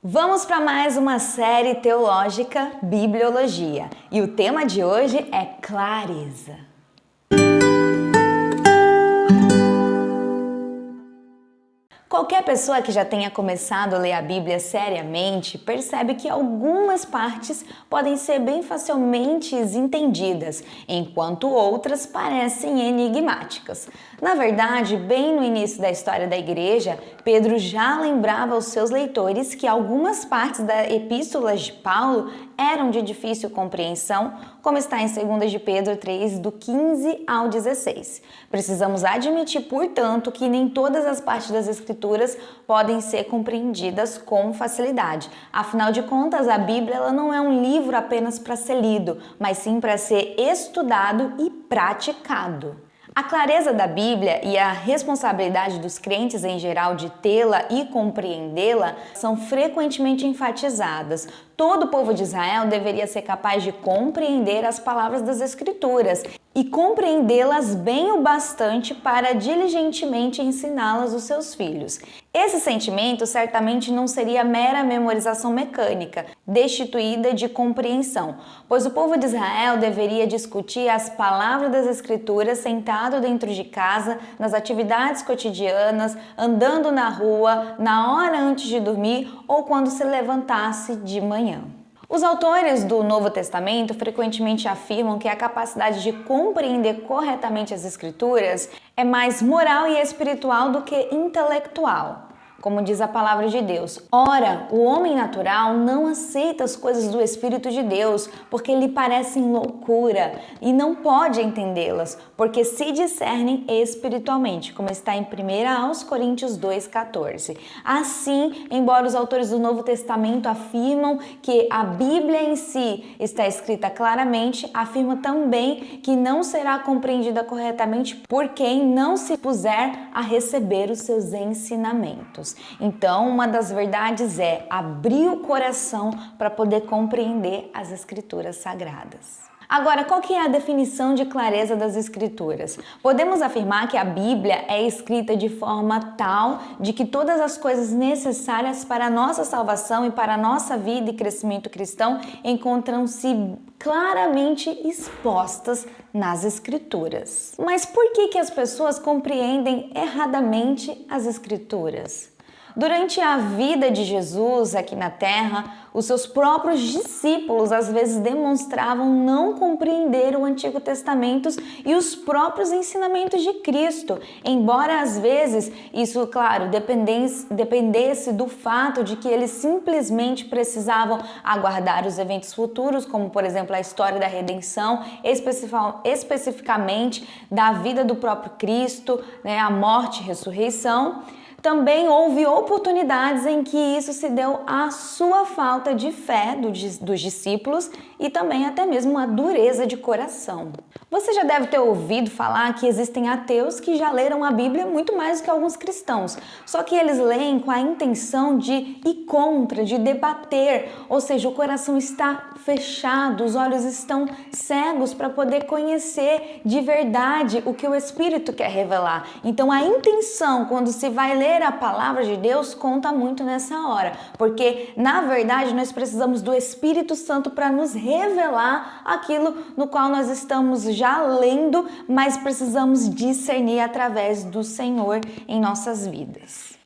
Vamos para mais uma série teológica Bibliologia e o tema de hoje é clareza. Qualquer pessoa que já tenha começado a ler a Bíblia seriamente percebe que algumas partes podem ser bem facilmente entendidas, enquanto outras parecem enigmáticas. Na verdade, bem no início da história da igreja, Pedro já lembrava aos seus leitores que algumas partes das epístolas de Paulo eram de difícil compreensão, como está em 2 de Pedro 3, do 15 ao 16. Precisamos admitir, portanto, que nem todas as partes das Escrituras podem ser compreendidas com facilidade. Afinal de contas, a Bíblia ela não é um livro apenas para ser lido, mas sim para ser estudado e praticado. A clareza da Bíblia e a responsabilidade dos crentes em geral de tê-la e compreendê-la são frequentemente enfatizadas. Todo o povo de Israel deveria ser capaz de compreender as palavras das Escrituras e compreendê-las bem o bastante para diligentemente ensiná-las aos seus filhos. Esse sentimento certamente não seria mera memorização mecânica, destituída de compreensão, pois o povo de Israel deveria discutir as palavras das Escrituras sentado dentro de casa, nas atividades cotidianas, andando na rua, na hora antes de dormir ou quando se levantasse de manhã. Os autores do Novo Testamento frequentemente afirmam que a capacidade de compreender corretamente as Escrituras é mais moral e espiritual do que intelectual. Como diz a palavra de Deus, ora, o homem natural não aceita as coisas do Espírito de Deus, porque lhe parecem loucura, e não pode entendê-las, porque se discernem espiritualmente, como está em 1 Coríntios 2,14. Assim, embora os autores do Novo Testamento afirmam que a Bíblia em si está escrita claramente, afirma também que não será compreendida corretamente por quem não se puser a receber os seus ensinamentos. Então, uma das verdades é abrir o coração para poder compreender as Escrituras Sagradas. Agora, qual que é a definição de clareza das Escrituras? Podemos afirmar que a Bíblia é escrita de forma tal de que todas as coisas necessárias para a nossa salvação e para a nossa vida e crescimento cristão encontram-se claramente expostas nas Escrituras. Mas por que as pessoas compreendem erradamente as Escrituras? Durante a vida de Jesus aqui na Terra, os seus próprios discípulos às vezes demonstravam não compreender o Antigo Testamento e os próprios ensinamentos de Cristo, embora às vezes isso, claro, dependesse do fato de que eles simplesmente precisavam aguardar os eventos futuros, como por exemplo a história da redenção, especificamente da vida do próprio Cristo, a morte e ressurreição. Também houve oportunidades em que isso se deu à sua falta de fé dos discípulos e também até mesmo a dureza de coração. Você já deve ter ouvido falar que existem ateus que já leram a Bíblia muito mais do que alguns cristãos, só que eles leem com a intenção de ir contra, de debater, ou seja, o coração está fechado, os olhos estão cegos para poder conhecer de verdade o que o Espírito quer revelar. Então a intenção quando se vai ler a palavra de Deus conta muito nessa hora, porque na verdade nós precisamos do Espírito Santo para nos revelar aquilo no qual nós estamos já lendo, mas precisamos discernir através do Senhor em nossas vidas.